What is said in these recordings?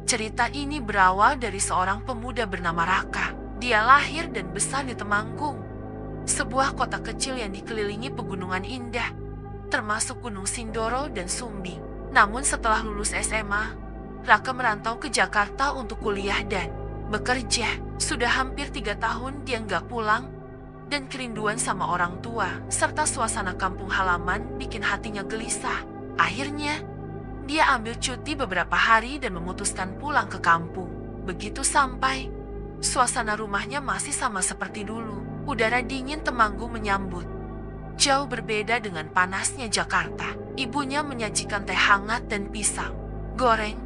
Cerita ini berawal dari seorang pemuda bernama Raka. Dia lahir dan besar di Temanggung, sebuah kota kecil yang dikelilingi pegunungan indah, termasuk Gunung Sindoro dan Sumbing. Namun setelah lulus SMA, Raka merantau ke Jakarta untuk kuliah dan bekerja. Sudah hampir 3 tahun dia nggak pulang, dan kerinduan sama orang tua serta suasana kampung halaman bikin hatinya gelisah. Akhirnya, dia ambil cuti beberapa hari dan memutuskan pulang ke kampung. Begitu sampai, suasana rumahnya masih sama seperti dulu. Udara dingin Temanggung menyambut. Jauh berbeda dengan panasnya Jakarta. Ibunya menyajikan teh hangat dan pisang goreng.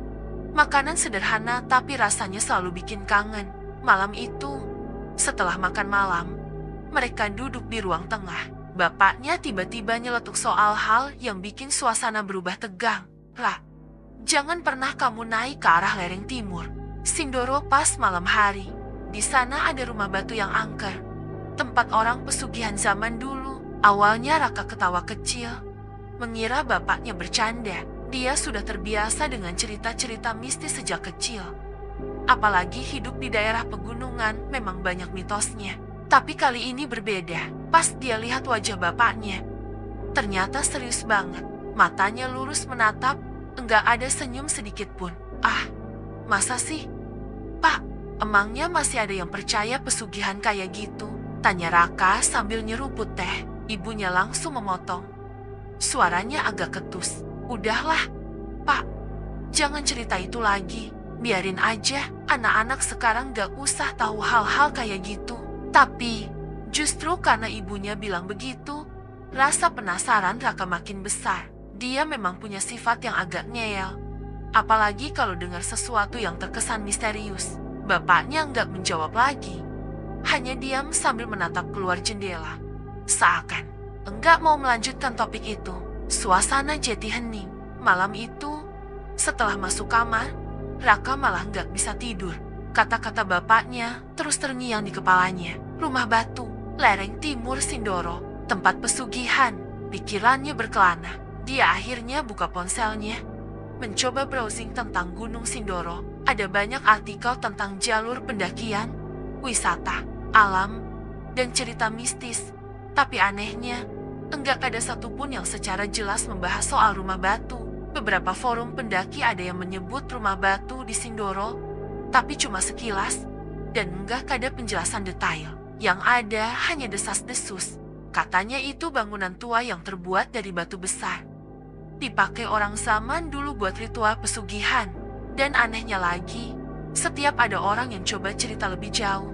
Makanan sederhana tapi rasanya selalu bikin kangen. Malam itu, setelah makan malam, mereka duduk di ruang tengah. Bapaknya tiba-tiba nyeletuk soal hal yang bikin suasana berubah tegang. "Ra, jangan pernah kamu naik ke arah lereng timur Sindoro pas malam hari. Di sana ada rumah batu yang angker, tempat orang pesugihan zaman dulu." Awalnya Raka ketawa kecil, mengira bapaknya bercanda. Dia sudah terbiasa dengan cerita-cerita mistis sejak kecil. Apalagi hidup di daerah pegunungan memang banyak mitosnya. Tapi kali ini berbeda. Pas dia lihat wajah bapaknya, ternyata serius banget. Matanya lurus menatap, enggak ada senyum sedikit pun. "Ah, masa sih? Pak, emangnya masih ada yang percaya pesugihan kayak gitu?" tanya Raka sambil nyeruput teh. Ibunya langsung memotong. Suaranya agak ketus. "Udahlah, Pak, jangan cerita itu lagi. Biarin aja, anak-anak sekarang gak usah tahu hal-hal kayak gitu." Tapi, justru karena ibunya bilang begitu, rasa penasaran Raka makin besar. Dia memang punya sifat yang agak ngeyel. Apalagi kalau dengar sesuatu yang terkesan misterius. Bapaknya nggak menjawab lagi. Hanya diam sambil menatap keluar jendela. Seakan enggak mau melanjutkan topik itu. Suasana jadi hening. Malam itu, setelah masuk kamar, Raka malah nggak bisa tidur. Kata-kata bapaknya terus terngiang di kepalanya. Rumah batu, lereng timur Sindoro, tempat pesugihan. Pikirannya berkelana. Dia akhirnya buka ponselnya, mencoba browsing tentang Gunung Sindoro. Ada banyak artikel tentang jalur pendakian, wisata, alam, dan cerita mistis. Tapi anehnya, enggak ada satupun yang secara jelas membahas soal rumah batu. Beberapa forum pendaki ada yang menyebut rumah batu di Sindoro, tapi cuma sekilas, dan enggak ada penjelasan detail. Yang ada hanya desas-desus. Katanya itu bangunan tua yang terbuat dari batu besar, dipakai orang zaman dulu buat ritual pesugihan. Dan anehnya lagi, setiap ada orang yang coba cerita lebih jauh,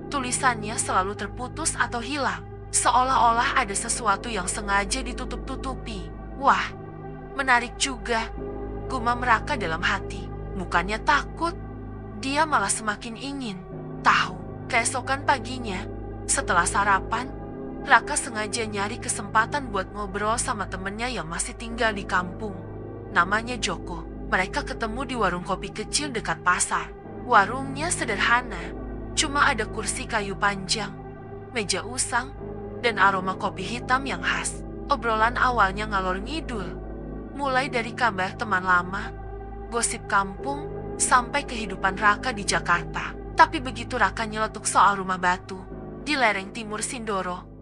tulisannya selalu terputus atau hilang, seolah-olah ada sesuatu yang sengaja ditutup-tutupi. Wah, menarik juga, gumam Raka dalam hati. Bukannya takut, dia malah semakin ingin tahu. Keesokan paginya, setelah sarapan, Raka sengaja nyari kesempatan buat ngobrol sama temennya yang masih tinggal di kampung. Namanya Joko. Mereka ketemu di warung kopi kecil dekat pasar. Warungnya sederhana, cuma ada kursi kayu panjang, meja usang, dan aroma kopi hitam yang khas. Obrolan awalnya ngalor ngidul, mulai dari kabar teman lama, gosip kampung, sampai kehidupan Raka di Jakarta. Tapi begitu Raka nyeletuk soal rumah batu di lereng timur Sindoro,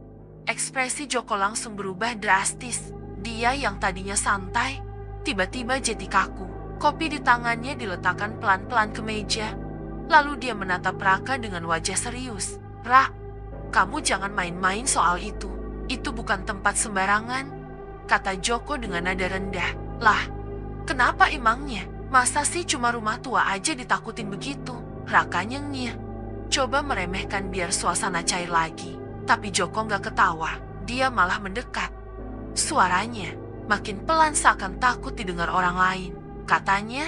ekspresi Joko langsung berubah drastis. Dia yang tadinya santai, tiba-tiba jadi kaku. Kopi di tangannya diletakkan pelan-pelan ke meja. Lalu dia menatap Raka dengan wajah serius. "Ra, kamu jangan main-main soal itu. Itu bukan tempat sembarangan," kata Joko dengan nada rendah. "Lah, kenapa emangnya? Masa sih cuma rumah tua aja ditakutin begitu?" Raka nyengir, coba meremehkan biar suasana cair lagi. Tapi Joko nggak ketawa. Dia malah mendekat. Suaranya makin pelan seakan takut didengar orang lain. Katanya,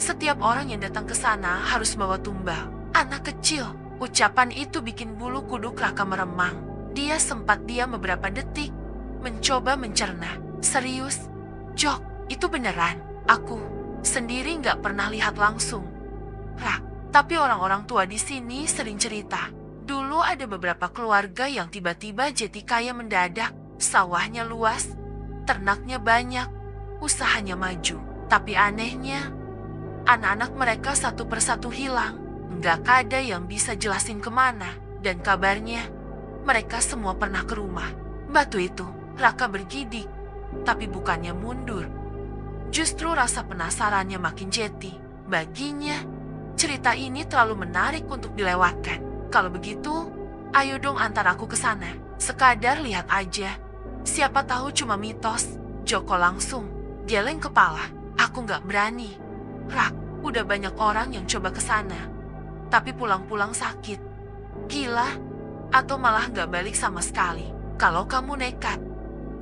setiap orang yang datang ke sana harus bawa tumbal. Anak kecil. Ucapan itu bikin bulu kuduk Raka meremang. Dia sempat diam beberapa detik, mencoba mencerna. "Serius? Jok, itu beneran? Aku sendiri nggak pernah lihat langsung, Rak. Tapi orang-orang tua di sini sering cerita. Dulu ada beberapa keluarga yang tiba-tiba jadi kaya mendadak. Sawahnya luas, ternaknya banyak, usahanya maju. Tapi anehnya, Anak-anak mereka satu persatu hilang. Nggak ada yang bisa jelasin kemana. Dan kabarnya, mereka semua pernah ke rumah. Batu itu, Raka bergidik. Tapi bukannya mundur. Justru rasa penasarannya makin jeti. Baginya, cerita ini terlalu menarik untuk dilewatkan. Kalau begitu, ayo dong antar aku ke sana. Sekadar lihat aja. Siapa tahu cuma mitos. Joko langsung geleng kepala. Aku nggak berani. Rak, udah banyak orang yang coba ke sana. Tapi pulang-pulang sakit. Gila, atau malah nggak balik sama sekali. Kalau kamu nekat,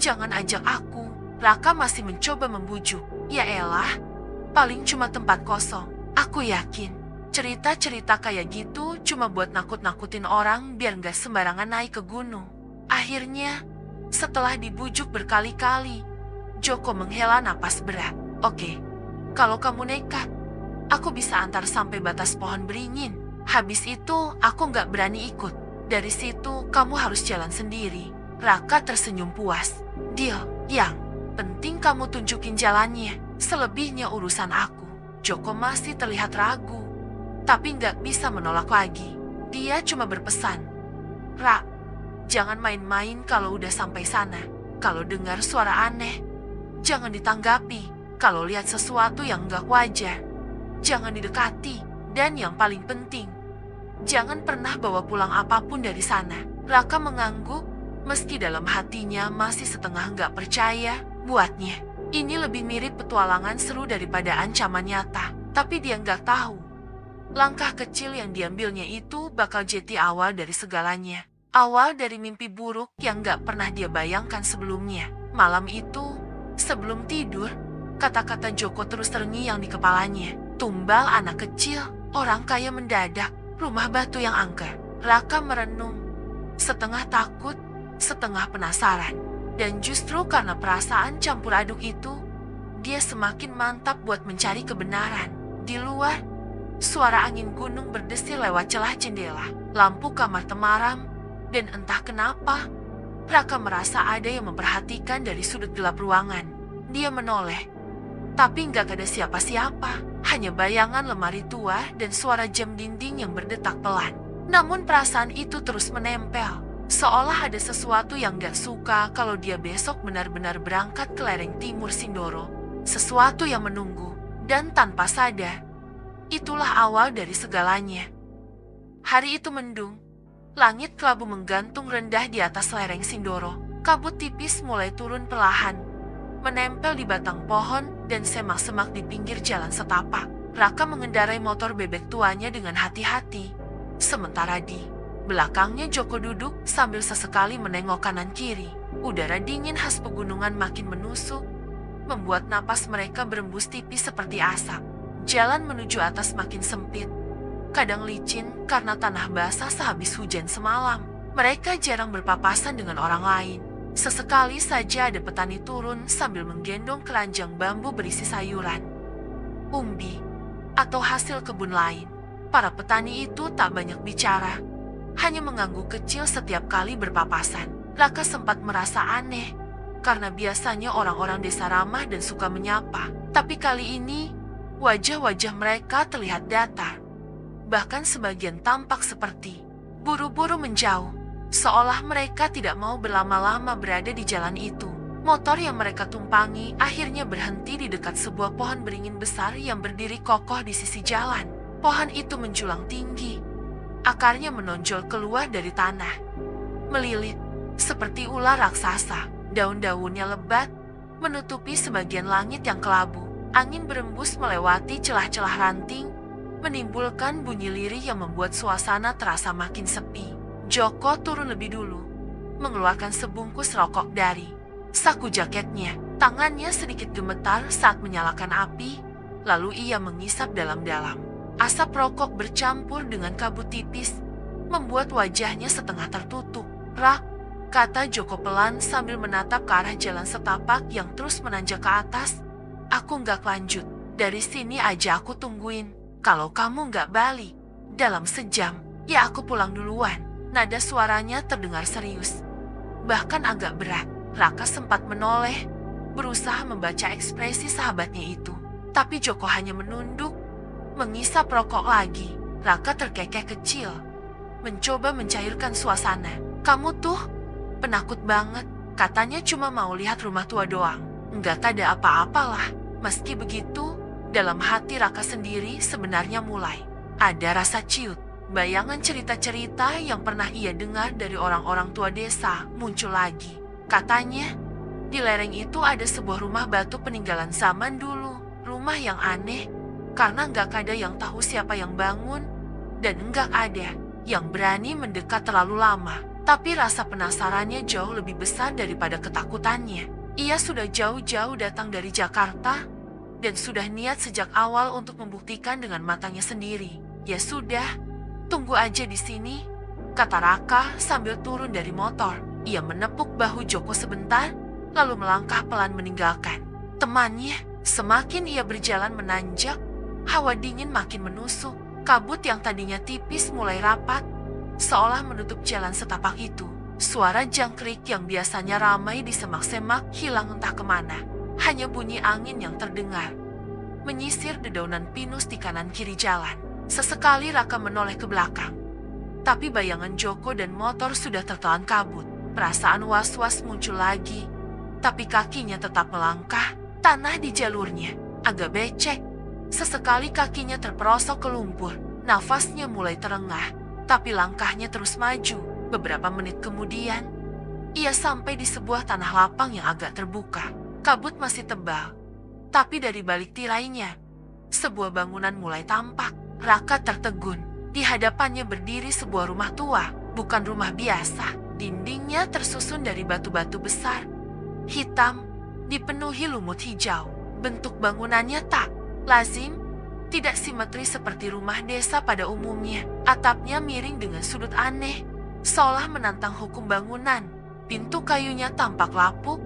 jangan ajak aku. Raka masih mencoba membujuk. Ya elah, paling cuma tempat kosong. Aku yakin, cerita-cerita kayak gitu cuma buat nakut-nakutin orang biar nggak sembarangan naik ke gunung. Akhirnya, setelah dibujuk berkali-kali, Joko menghela napas berat. Oke, kalau kamu nekat, aku bisa antar sampai batas pohon beringin. Habis itu, aku nggak berani ikut. Dari situ, kamu harus jalan sendiri. Raka tersenyum puas. Deal, yang penting kamu tunjukin jalannya. Selebihnya urusan aku. Joko masih terlihat ragu, tapi nggak bisa menolak lagi. Dia cuma berpesan, Rak, jangan main-main kalau udah sampai sana. Kalau dengar suara aneh, jangan ditanggapi. Kalau lihat sesuatu yang nggak wajar, jangan didekati. Dan yang paling penting, jangan pernah bawa pulang apapun dari sana. Raka mengangguk, meski dalam hatinya masih setengah nggak percaya. Buatnya, ini lebih mirip petualangan seru daripada ancaman nyata. Tapi dia nggak tahu, langkah kecil yang diambilnya itu bakal jadi awal dari segalanya. Awal dari mimpi buruk yang nggak pernah dia bayangkan sebelumnya. Malam itu, sebelum tidur, kata-kata Joko terus terngiang di kepalanya. Tumbal anak kecil, orang kaya mendadak, rumah batu yang angker. Raka merenung, setengah takut, setengah penasaran. Dan justru karena perasaan campur aduk itu, dia semakin mantap buat mencari kebenaran. Di luar, suara angin gunung berdesir lewat celah jendela. Lampu kamar temaram, dan entah kenapa, Raka merasa ada yang memperhatikan dari sudut gelap ruangan. Dia menoleh, tapi nggak ada siapa-siapa. Hanya bayangan lemari tua dan suara jam dinding yang berdetak pelan. Namun perasaan itu terus menempel. Seolah ada sesuatu yang gak suka kalau dia besok benar-benar berangkat ke lereng timur Sindoro. Sesuatu yang menunggu, dan tanpa sadar, itulah awal dari segalanya. Hari itu mendung, langit kelabu menggantung rendah di atas lereng Sindoro. Kabut tipis mulai turun perlahan, menempel di batang pohon dan semak-semak di pinggir jalan setapak. Raka mengendarai motor bebek tuanya dengan hati-hati. Sementara di belakangnya Joko duduk sambil sesekali menengok kanan kiri. Udara dingin khas pegunungan makin menusuk, membuat napas mereka berembus tipis seperti asap. Jalan menuju atas makin sempit, kadang licin karena tanah basah sehabis hujan semalam. Mereka jarang berpapasan dengan orang lain. Sesekali saja ada petani turun sambil menggendong keranjang bambu berisi sayuran, umbi, atau hasil kebun lain. Para petani itu tak banyak bicara, hanya mengangguk kecil setiap kali berpapasan. Raka sempat merasa aneh, karena biasanya orang-orang desa ramah dan suka menyapa. Tapi kali ini, wajah-wajah mereka terlihat datar. Bahkan sebagian tampak seperti buru-buru menjauh, seolah mereka tidak mau berlama-lama berada di jalan itu. Motor yang mereka tumpangi akhirnya berhenti di dekat sebuah pohon beringin besar yang berdiri kokoh di sisi jalan. Pohon itu menjulang tinggi, akarnya menonjol keluar dari tanah, melilit seperti ular raksasa. Daun-daunnya lebat, menutupi sebagian langit yang kelabu. Angin berembus melewati celah-celah ranting, menimbulkan bunyi lirih yang membuat suasana terasa makin sepi. Joko turun lebih dulu, mengeluarkan sebungkus rokok dari saku jaketnya. Tangannya sedikit gemetar saat menyalakan api, lalu ia mengisap dalam-dalam. Asap rokok bercampur dengan kabut tipis, membuat wajahnya setengah tertutup. Rak, kata Joko pelan sambil menatap ke arah jalan setapak yang terus menanjak ke atas. Aku nggak lanjut, dari sini aja aku tungguin. Kalau kamu nggak balik dalam sejam, ya aku pulang duluan. Nada suaranya terdengar serius, bahkan agak berat. Raka sempat menoleh, berusaha membaca ekspresi sahabatnya itu. Tapi Joko hanya menunduk, mengisap rokok lagi. Raka terkekeh kecil, mencoba mencairkan suasana. Kamu tuh penakut banget. Katanya cuma mau lihat rumah tua doang. Enggak ada apa-apalah. Meski begitu, dalam hati Raka sendiri sebenarnya mulai ada rasa ciut. Bayangan cerita-cerita yang pernah ia dengar dari orang-orang tua desa muncul lagi. Katanya, di lereng itu ada sebuah rumah batu peninggalan zaman dulu. Rumah yang aneh, karena nggak ada yang tahu siapa yang bangun, dan nggak ada yang berani mendekat terlalu lama. Tapi rasa penasarannya jauh lebih besar daripada ketakutannya. Ia sudah jauh-jauh datang dari Jakarta, dan sudah niat sejak awal untuk membuktikan dengan matanya sendiri. Ya sudah, tunggu aja di sini, kata Raka sambil turun dari motor. Ia menepuk bahu Joko sebentar, lalu melangkah pelan meninggalkan temannya. Semakin ia berjalan menanjak, hawa dingin makin menusuk. Kabut yang tadinya tipis mulai rapat, seolah menutup jalan setapak itu. Suara jangkrik yang biasanya ramai di semak-semak hilang entah kemana. Hanya bunyi angin yang terdengar menyisir dedaunan pinus di kanan kiri jalan. Sesekali Raka menoleh ke belakang, tapi bayangan Joko dan motor sudah tertelan kabut. Perasaan was-was muncul lagi, tapi kakinya tetap melangkah. Tanah di jalurnya agak becek. Sesekali kakinya terperosok ke lumpur. Nafasnya mulai terengah, tapi langkahnya terus maju. Beberapa menit kemudian, ia sampai di sebuah tanah lapang yang agak terbuka. Kabut masih tebal, tapi dari balik tirainya, sebuah bangunan mulai tampak. Raka tertegun. Di hadapannya berdiri sebuah rumah tua, bukan rumah biasa. Dindingnya tersusun dari batu-batu besar, hitam, dipenuhi lumut hijau. Bentuk bangunannya tak lazim, tidak simetris seperti rumah desa pada umumnya. Atapnya miring dengan sudut aneh, seolah menantang hukum bangunan. Pintu kayunya tampak lapuk,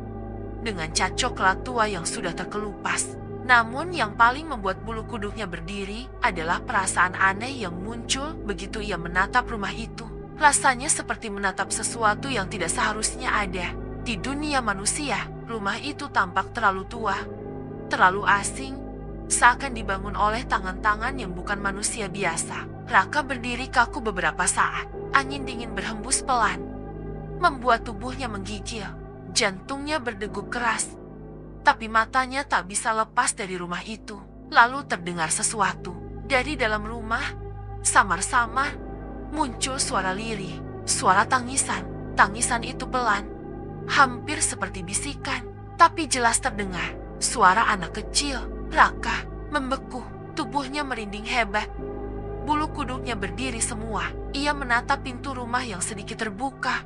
dengan cat coklat tua yang sudah terkelupas. Namun yang paling membuat bulu kuduknya berdiri adalah perasaan aneh yang muncul begitu ia menatap rumah itu. Rasanya seperti menatap sesuatu yang tidak seharusnya ada di dunia manusia. Rumah itu tampak terlalu tua, terlalu asing, seakan dibangun oleh tangan-tangan yang bukan manusia biasa. Raka berdiri kaku beberapa saat. Angin dingin berhembus pelan, membuat tubuhnya menggigil. Jantungnya berdegup keras, tapi matanya tak bisa lepas dari rumah itu. Lalu terdengar sesuatu. Dari dalam rumah, samar-samar, muncul suara lirih, suara tangisan. Tangisan itu pelan, hampir seperti bisikan, tapi jelas terdengar. Suara anak kecil. Raka membeku, tubuhnya merinding hebat. Bulu kuduknya berdiri semua. Ia menatap pintu rumah yang sedikit terbuka.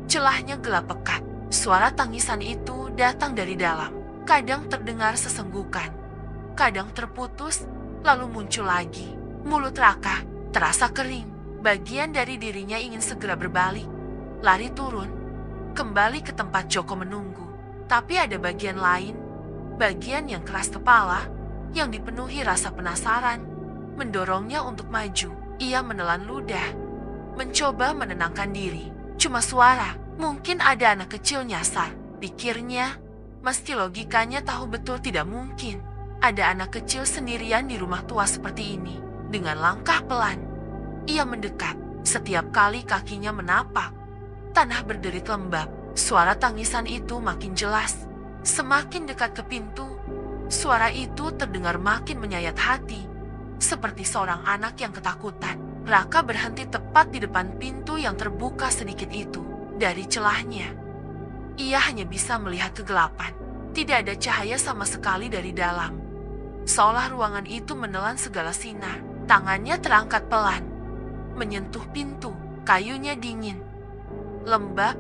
Celahnya gelap pekat. Suara tangisan itu datang dari dalam. Kadang terdengar sesenggukan, kadang terputus, lalu muncul lagi. Mulut Raka terasa kering. Bagian dari dirinya ingin segera berbalik, lari turun, kembali ke tempat Joko menunggu. Tapi ada bagian lain, bagian yang keras kepala, yang dipenuhi rasa penasaran, mendorongnya untuk maju. Ia menelan ludah, mencoba menenangkan diri. Cuma suara, mungkin ada anak kecil nyasar, pikirnya. Meski logikanya tahu betul tidak mungkin ada anak kecil sendirian di rumah tua seperti ini. Dengan langkah pelan, ia mendekat. Setiap kali kakinya menapak, tanah berderit lembab. Suara tangisan itu makin jelas. Semakin dekat ke pintu, suara itu terdengar makin menyayat hati, seperti seorang anak yang ketakutan. Raka berhenti tepat di depan pintu yang terbuka sedikit itu. Dari celahnya, ia hanya bisa melihat kegelapan. Tidak ada cahaya sama sekali dari dalam. Seolah ruangan itu menelan segala sinar. Tangannya terangkat pelan, menyentuh pintu. Kayunya dingin, lembab,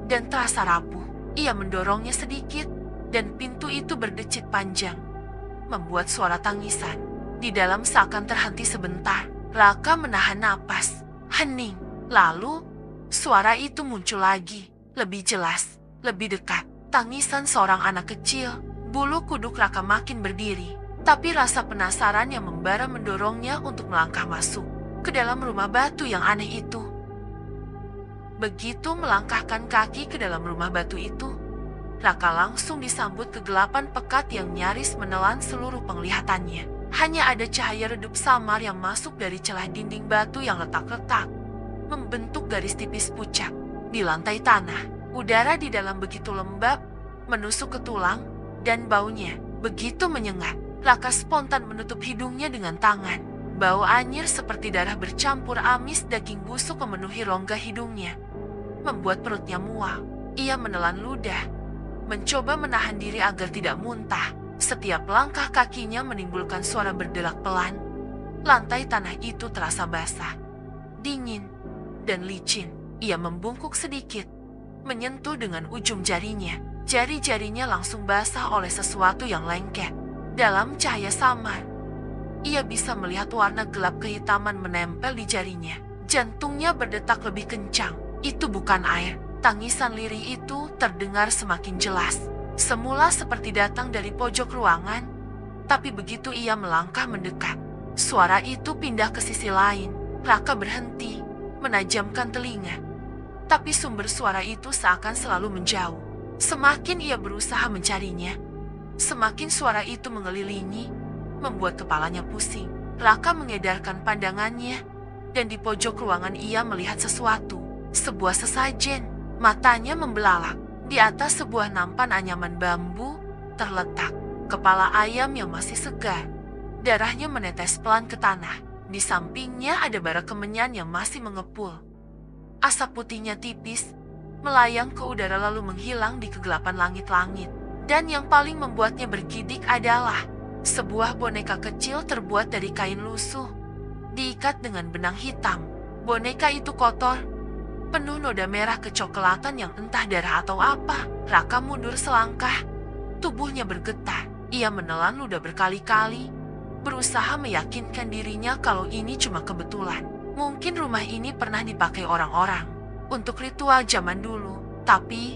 dan terasa rapuh. Ia mendorongnya sedikit, dan pintu itu berdecit panjang, membuat suara tangisan di dalam seakan terhenti sebentar. Raka menahan napas, hening. Lalu, suara itu muncul lagi, lebih jelas, lebih dekat. Tangisan seorang anak kecil. Bulu kuduk Raka makin berdiri, tapi rasa penasaran yang membara mendorongnya untuk melangkah masuk ke dalam rumah batu yang aneh itu. Begitu melangkahkan kaki ke dalam rumah batu itu, Raka langsung disambut kegelapan pekat yang nyaris menelan seluruh penglihatannya. Hanya ada cahaya redup samar yang masuk dari celah dinding batu yang retak-retak, membentuk garis tipis pucat. Di lantai tanah, udara di dalam begitu lembab, menusuk ke tulang, dan baunya begitu menyengat. Raka spontan menutup hidungnya dengan tangan. Bau anyir seperti darah bercampur amis daging busuk memenuhi rongga hidungnya, membuat perutnya mual. Ia menelan ludah, mencoba menahan diri agar tidak muntah. Setiap langkah kakinya menimbulkan suara berdelak pelan. Lantai tanah itu terasa basah, dingin, dan licin. Ia membungkuk sedikit, menyentuh dengan ujung jarinya. Jari-jarinya langsung basah oleh sesuatu yang lengket. Dalam cahaya samar, ia bisa melihat warna gelap kehitaman menempel di jarinya. Jantungnya berdetak lebih kencang. Itu bukan air. Tangisan lirih itu terdengar semakin jelas. Semula seperti datang dari pojok ruangan, tapi begitu ia melangkah mendekat, suara itu pindah ke sisi lain. Raka berhenti, menajamkan telinga. Tapi sumber suara itu seakan selalu menjauh. Semakin ia berusaha mencarinya, semakin suara itu mengelilingi, membuat kepalanya pusing. Raka mengedarkan pandangannya, dan di pojok ruangan ia melihat sesuatu. Sebuah sesajen, matanya membelalak. Di atas sebuah nampan anyaman bambu, terletak kepala ayam yang masih segar. Darahnya menetes pelan ke tanah. Di sampingnya ada bara kemenyan yang masih mengepul. Asap putihnya tipis, melayang ke udara lalu menghilang di kegelapan langit-langit. Dan yang paling membuatnya bergidik adalah sebuah boneka kecil terbuat dari kain lusuh, diikat dengan benang hitam. Boneka itu kotor, penuh noda merah kecoklatan yang entah darah atau apa. Raka mundur selangkah, tubuhnya bergetar. Ia menelan ludah berkali-kali, berusaha meyakinkan dirinya kalau ini cuma kebetulan. Mungkin rumah ini pernah dipakai orang-orang untuk ritual zaman dulu, tapi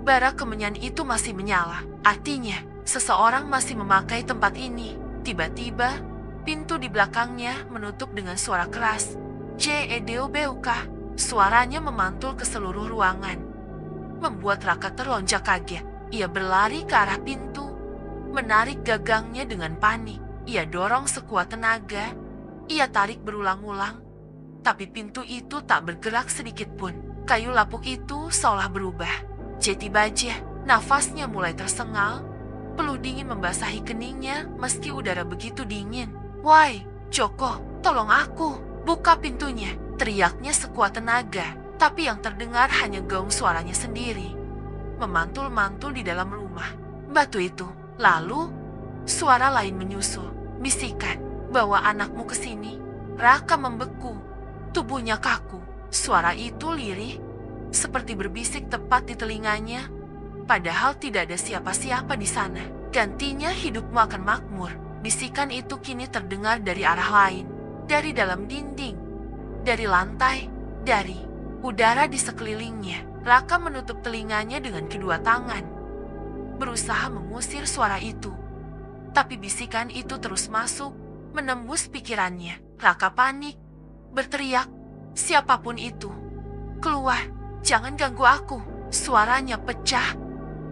bara kemenyan itu masih menyala. Artinya, seseorang masih memakai tempat ini. Tiba-tiba, pintu di belakangnya menutup dengan suara keras. "Jedobuk." Suaranya memantul ke seluruh ruangan, membuat Raka terlonjak kaget. Ia berlari ke arah pintu, menarik gagangnya dengan panik. Ia dorong sekuat tenaga, ia tarik berulang-ulang, tapi pintu itu tak bergerak sedikit pun. Kayu lapuk itu seolah berubah. Jeti baja, nafasnya mulai tersengal, peluh dingin membasahi keningnya meski udara begitu dingin. "Woi, Joko, tolong aku, buka pintunya," teriaknya sekuat tenaga, tapi yang terdengar hanya gaung suaranya sendiri, memantul-mantul di dalam rumah batu itu. Lalu, suara lain menyusul, bisikan, "Bawa anakmu ke sini." Raka membeku, tubuhnya kaku. Suara itu lirih, seperti berbisik tepat di telinganya, padahal tidak ada siapa-siapa di sana. "Gantinya hidupmu akan makmur." Bisikan itu kini terdengar dari arah lain, dari dalam dinding, dari lantai, dari udara di sekelilingnya. Raka menutup telinganya dengan kedua tangan, berusaha mengusir suara itu. Tapi bisikan itu terus masuk, menembus pikirannya. Raka panik, berteriak, "Siapapun itu, keluar, jangan ganggu aku." Suaranya pecah,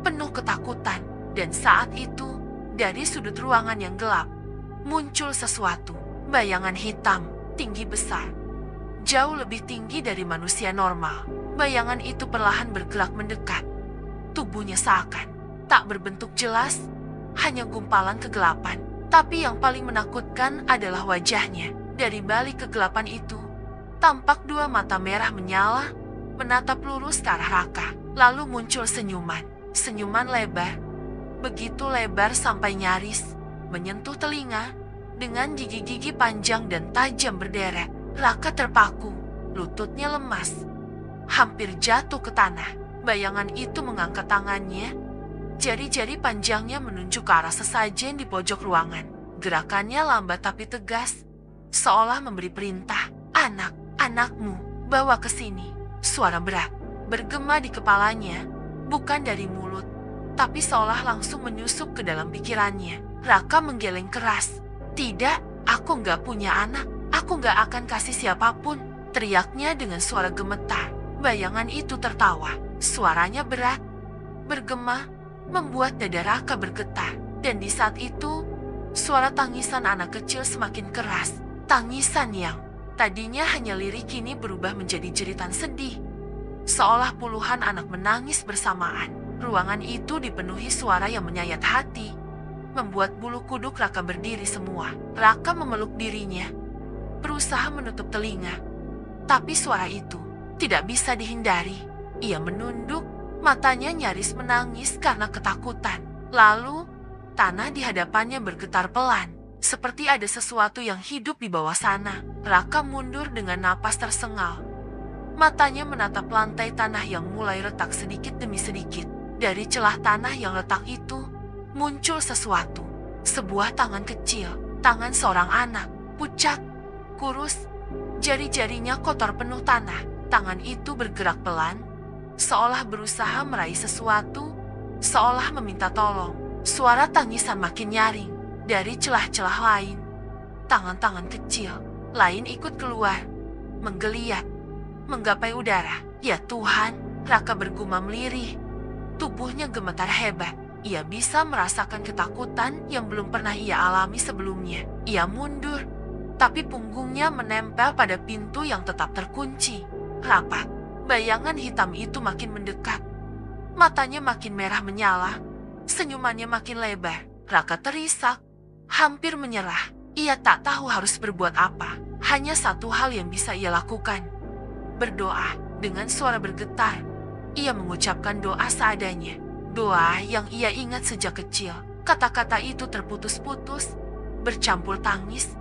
penuh ketakutan. Dan saat itu, dari sudut ruangan yang gelap, muncul sesuatu. Bayangan hitam, tinggi besar, jauh lebih tinggi dari manusia normal. Bayangan itu perlahan bergerak mendekat. Tubuhnya seakan tak berbentuk jelas, hanya gumpalan kegelapan. Tapi yang paling menakutkan adalah wajahnya. Dari balik kegelapan itu, tampak dua mata merah menyala, menatap lurus ke arah Raka. Lalu muncul senyuman. Senyuman lebar, begitu lebar sampai nyaris menyentuh telinga, dengan gigi-gigi panjang dan tajam berderet. Raka terpaku, lututnya lemas, hampir jatuh ke tanah. Bayangan itu mengangkat tangannya, jari-jari panjangnya menunjuk ke arah sesajen di pojok ruangan. Gerakannya lambat tapi tegas, seolah memberi perintah. Anakmu, bawa ke sini." Suara berat bergema di kepalanya, bukan dari mulut, tapi seolah langsung menyusup ke dalam pikirannya. Raka menggeleng keras. "Tidak, aku nggak punya anak. Aku nggak akan kasih siapapun," teriaknya dengan suara gemetar. Bayangan itu tertawa. Suaranya berat, bergema, membuat dada Raka bergetar. Dan di saat itu, Suara tangisan anak kecil semakin keras. Tangisan yang tadinya hanya lirik kini berubah menjadi jeritan sedih. Seolah puluhan anak menangis bersamaan. Ruangan itu dipenuhi suara yang menyayat hati, membuat bulu kuduk Raka berdiri semua. Raka memeluk dirinya, berusaha menutup telinga. Tapi suara itu tidak bisa dihindari. Ia menunduk, matanya nyaris menangis karena ketakutan. Lalu, tanah di hadapannya bergetar pelan, seperti ada sesuatu yang hidup di bawah sana. Raka mundur dengan napas tersengal. Matanya menatap lantai tanah yang mulai retak sedikit demi sedikit. Dari celah tanah yang retak itu, muncul sesuatu. Sebuah tangan kecil, tangan seorang anak, pucat, kurus, jari-jarinya kotor penuh tanah. Tangan itu bergerak pelan, seolah berusaha meraih sesuatu, seolah meminta tolong. Suara tangisan makin nyaring. Dari celah-celah lain, tangan-tangan kecil lain ikut keluar, menggeliat, menggapai udara. Ya Tuhan, Raka bergumam lirih. Tubuhnya gemetar hebat. Ia bisa merasakan ketakutan yang belum pernah ia alami sebelumnya. Ia mundur, tapi punggungnya menempel pada pintu yang tetap terkunci. Rapat, bayangan hitam itu makin mendekat. Matanya makin merah menyala, senyumannya makin lebar. Raka terisak, hampir menyerah. Ia tak tahu harus berbuat apa. Hanya satu hal yang bisa ia lakukan. Berdoa. Dengan suara bergetar, ia mengucapkan doa seadanya. Doa yang ia ingat sejak kecil. Kata-kata itu terputus-putus, bercampur tangis,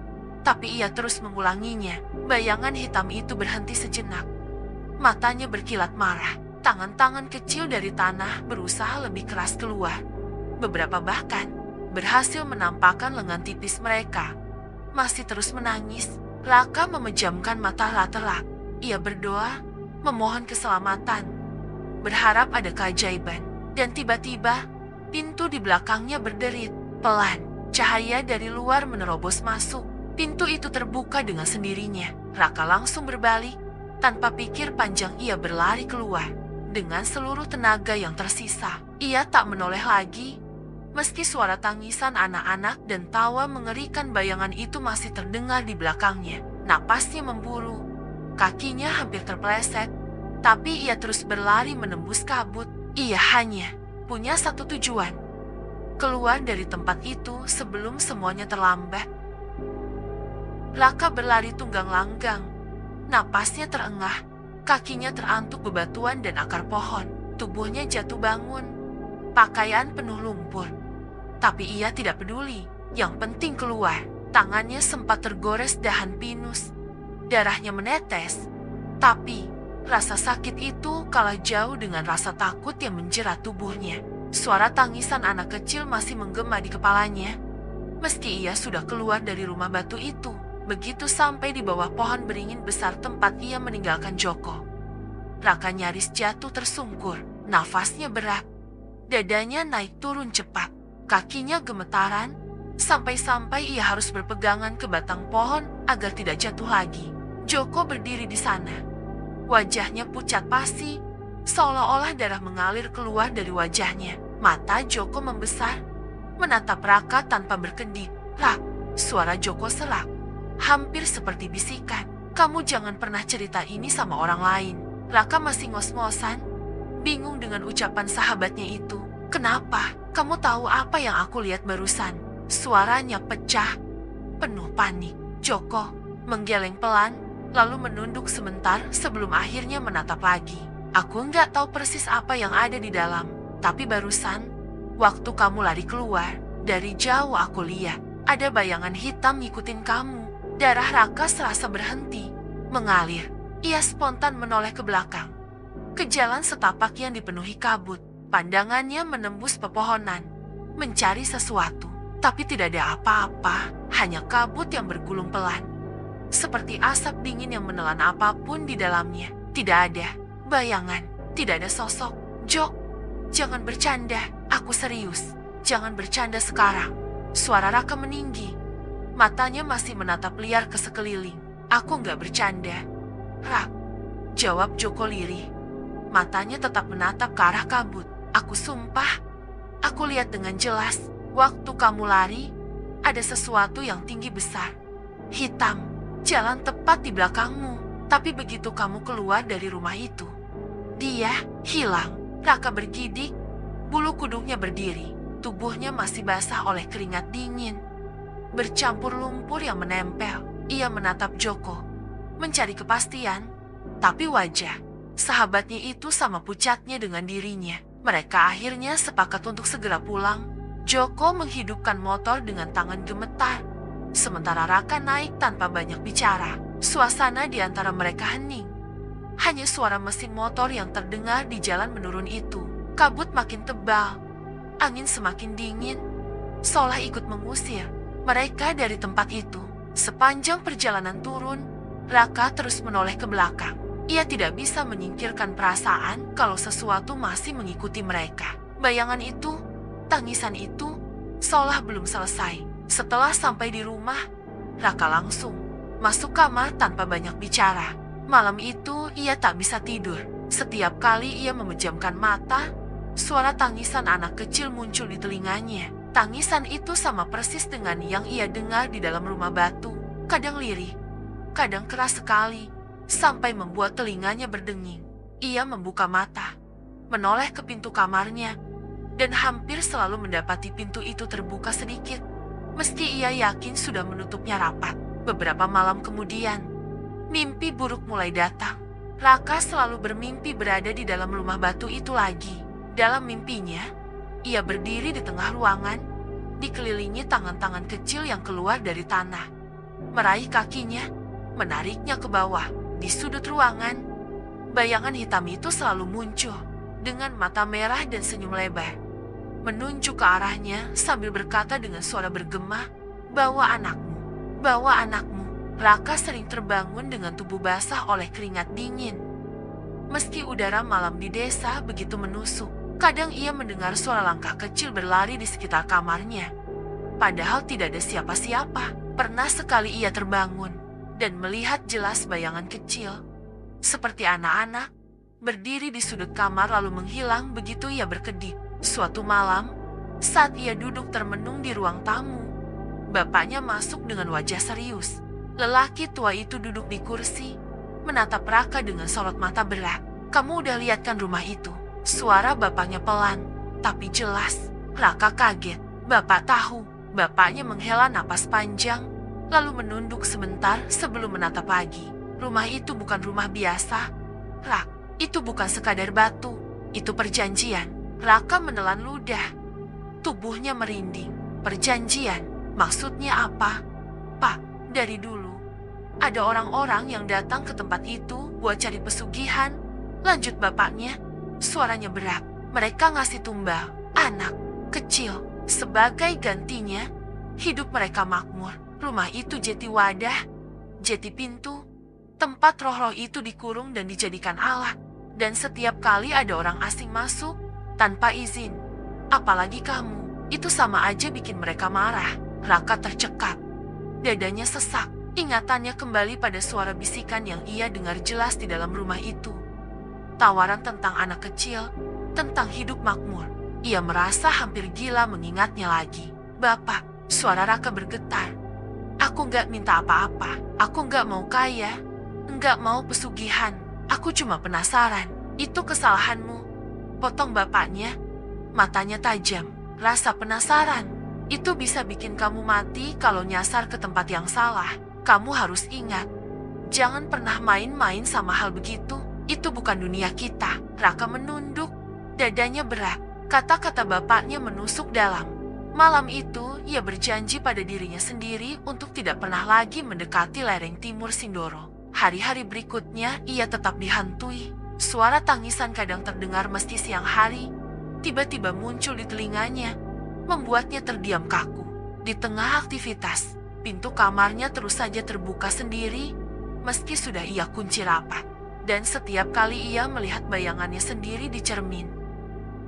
tapi ia terus mengulanginya. Bayangan hitam itu berhenti sejenak. Matanya berkilat marah. Tangan-tangan kecil dari tanah berusaha lebih keras keluar. Beberapa bahkan berhasil menampakkan lengan tipis mereka. Masih terus menangis, Raka memejamkan mata telak. Ia berdoa, memohon keselamatan, berharap ada keajaiban. Dan tiba-tiba, pintu di belakangnya berderit. Pelan, cahaya dari luar menerobos masuk. Pintu itu terbuka dengan sendirinya. Raka langsung berbalik. Tanpa pikir panjang ia berlari keluar. Dengan seluruh tenaga yang tersisa, ia tak menoleh lagi. Meski suara tangisan anak-anak dan tawa mengerikan bayangan itu masih terdengar di belakangnya. Napasnya memburu. Kakinya hampir terpeleset. Tapi ia terus berlari menembus kabut. Ia hanya punya satu tujuan. Keluar dari tempat itu sebelum semuanya terlambat. Raka berlari tunggang langgang. Napasnya terengah. Kakinya terantuk bebatuan dan akar pohon. Tubuhnya jatuh bangun. Pakaian penuh lumpur. Tapi ia tidak peduli. Yang penting keluar. Tangannya sempat tergores dahan pinus. Darahnya menetes. Tapi rasa sakit itu kalah jauh dengan rasa takut yang menjerat tubuhnya. Suara tangisan anak kecil masih menggema di kepalanya. Meski ia sudah keluar dari rumah batu itu, begitu sampai di bawah pohon beringin besar tempat ia meninggalkan Joko, Raka nyaris jatuh tersungkur. Nafasnya berat. Dadanya naik turun cepat. Kakinya gemetaran. Sampai-sampai ia harus berpegangan ke batang pohon agar tidak jatuh lagi. Joko berdiri di sana. Wajahnya pucat pasi, seolah-olah darah mengalir keluar dari wajahnya. Mata Joko membesar, menatap Raka tanpa berkedip. "Rak," suara Joko serak, hampir seperti bisikan. "Kamu jangan pernah cerita ini sama orang lain." Raka masih ngos-ngosan, bingung dengan ucapan sahabatnya itu. "Kenapa? Kamu tahu apa yang aku lihat barusan?" Suaranya pecah, penuh panik. Joko menggeleng pelan, lalu menunduk sebentar sebelum akhirnya menatap lagi. "Aku nggak tahu persis apa yang ada di dalam, tapi barusan, waktu kamu lari keluar, dari jauh aku lihat, ada bayangan hitam ngikutin kamu." Darah Raka serasa berhenti, mengalir. Ia spontan menoleh ke belakang, ke jalan setapak yang dipenuhi kabut. Pandangannya menembus pepohonan, mencari sesuatu, tapi tidak ada apa-apa, hanya kabut yang bergulung pelan. Seperti asap dingin yang menelan apapun di dalamnya. Tidak ada bayangan, tidak ada sosok. "Jok, jangan bercanda, aku serius. Jangan bercanda sekarang." Suara Raka meninggi. Matanya masih menatap liar ke sekeliling. "Aku nggak bercanda, Rak," jawab Joko lirih. Matanya tetap menatap ke arah kabut. "Aku sumpah, aku lihat dengan jelas. Waktu kamu lari, ada sesuatu yang tinggi besar, hitam, jalan tepat di belakangmu. Tapi begitu kamu keluar dari rumah itu, dia hilang. Raka bergidik, bulu kuduknya berdiri. Tubuhnya masih basah oleh keringat dingin, bercampur lumpur yang menempel. Ia menatap Joko, mencari kepastian, tapi wajah sahabatnya itu sama pucatnya dengan dirinya. Mereka akhirnya sepakat untuk segera pulang. Joko menghidupkan motor dengan tangan gemetar, sementara Raka naik tanpa banyak bicara. Suasana di antara mereka hening. Hanya suara mesin motor yang terdengar di jalan menurun itu. Kabut makin tebal, angin semakin dingin, seolah ikut mengusir mereka dari tempat itu. Sepanjang perjalanan turun, Raka terus menoleh ke belakang. Ia tidak bisa menyingkirkan perasaan kalau sesuatu masih mengikuti mereka. Bayangan itu, tangisan itu, seolah belum selesai. Setelah sampai di rumah, Raka langsung masuk kamar tanpa banyak bicara. Malam itu ia tak bisa tidur. Setiap kali ia memejamkan mata, suara tangisan anak kecil muncul di telinganya. Tangisan itu sama persis dengan yang ia dengar di dalam rumah batu. Kadang lirih, kadang keras sekali, sampai membuat telinganya berdenging. Ia membuka mata, menoleh ke pintu kamarnya, dan hampir selalu mendapati pintu itu terbuka sedikit, meski ia yakin sudah menutupnya rapat. Beberapa malam kemudian, mimpi buruk mulai datang. Raka selalu bermimpi berada di dalam rumah batu itu lagi. Dalam mimpinya, ia berdiri di tengah ruangan, dikelilingi tangan-tangan kecil yang keluar dari tanah, meraih kakinya, menariknya ke bawah. Di sudut ruangan, bayangan hitam itu selalu muncul, dengan mata merah dan senyum lebar, menunjuk ke arahnya sambil berkata dengan suara bergema, "Bawa anakmu, bawa anakmu." Raka sering terbangun dengan tubuh basah oleh keringat dingin. Meski udara malam di desa begitu menusuk, kadang ia mendengar suara langkah kecil berlari di sekitar kamarnya. Padahal tidak ada siapa-siapa. Pernah sekali ia terbangun dan melihat jelas bayangan kecil, seperti anak-anak, berdiri di sudut kamar lalu menghilang begitu ia berkedip. Suatu malam, saat ia duduk termenung di ruang tamu, bapaknya masuk dengan wajah serius. Lelaki tua itu duduk di kursi, menatap Raka dengan sorot mata berat. "Kamu udah lihat kan rumah itu?" Suara bapaknya pelan, tapi jelas. Raka kaget. Bapak tahu. Bapaknya menghela napas panjang, lalu menunduk sebentar sebelum menatap lagi. "Rumah itu bukan rumah biasa, Rak. Itu bukan sekadar batu. Itu perjanjian." Raka menelan ludah. Tubuhnya merinding. "Perjanjian? Maksudnya apa?" "Pak, dari dulu ada orang-orang yang datang ke tempat itu buat cari pesugihan," lanjut bapaknya. Suaranya berat. "Mereka ngasih tumbal anak kecil. Sebagai gantinya, hidup mereka makmur. Rumah itu jadi wadah, jadi pintu, tempat roh-roh itu dikurung dan dijadikan alat. Dan setiap kali ada orang asing masuk, tanpa izin, apalagi kamu, itu sama aja bikin mereka marah." Raka tercekat. Dadanya sesak. Ingatannya kembali pada suara bisikan yang ia dengar jelas di dalam rumah itu. Tawaran tentang anak kecil, tentang hidup makmur. Ia merasa hampir gila mengingatnya lagi. "Bapak," suara Raka bergetar. "Aku nggak minta apa-apa. Aku nggak mau kaya, nggak mau pesugihan. Aku cuma penasaran." "Itu kesalahanmu," potong bapaknya. Matanya tajam. "Rasa penasaran itu bisa bikin kamu mati kalau nyasar ke tempat yang salah. Kamu harus ingat, jangan pernah main-main sama hal begitu. Itu bukan dunia kita." Raka menunduk, dadanya berat. Kata-kata bapaknya menusuk dalam. Malam itu, ia berjanji pada dirinya sendiri untuk tidak pernah lagi mendekati lereng timur Sindoro. Hari-hari berikutnya, ia tetap dihantui. Suara tangisan kadang terdengar meski siang hari, tiba-tiba muncul di telinganya, membuatnya terdiam kaku. Di tengah aktivitas, pintu kamarnya terus saja terbuka sendiri, meski sudah ia kunci rapat. Dan setiap kali ia melihat bayangannya sendiri di cermin,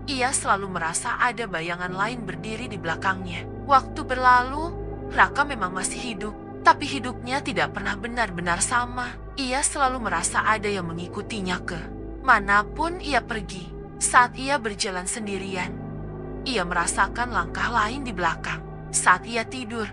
ia selalu merasa ada bayangan lain berdiri di belakangnya. Waktu berlalu, Raka memang masih hidup, tapi hidupnya tidak pernah benar-benar sama. Ia selalu merasa ada yang mengikutinya ke manapun ia pergi. Saat ia berjalan sendirian, ia merasakan langkah lain di belakang. Saat ia tidur,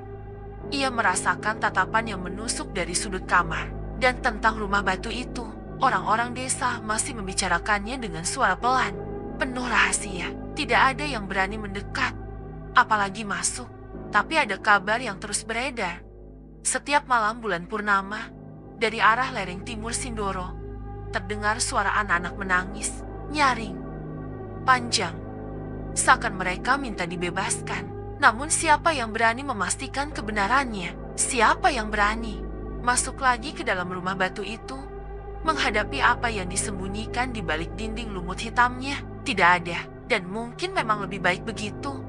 Ia merasakan tatapan yang menusuk dari sudut kamar. Dan tentang rumah batu itu, orang-orang desa masih membicarakannya dengan suara pelan, penuh rahasia. Tidak ada yang berani mendekat, apalagi masuk. Tapi ada kabar yang terus beredar. Setiap malam bulan purnama, dari arah lereng timur Sindoro, terdengar suara anak-anak menangis, nyaring, panjang. Seakan mereka minta dibebaskan. Namun siapa yang berani memastikan kebenarannya? Siapa yang berani masuk lagi ke dalam rumah batu itu, menghadapi apa yang disembunyikan di balik dinding lumut hitamnya? Tidak ada, dan mungkin memang lebih baik begitu.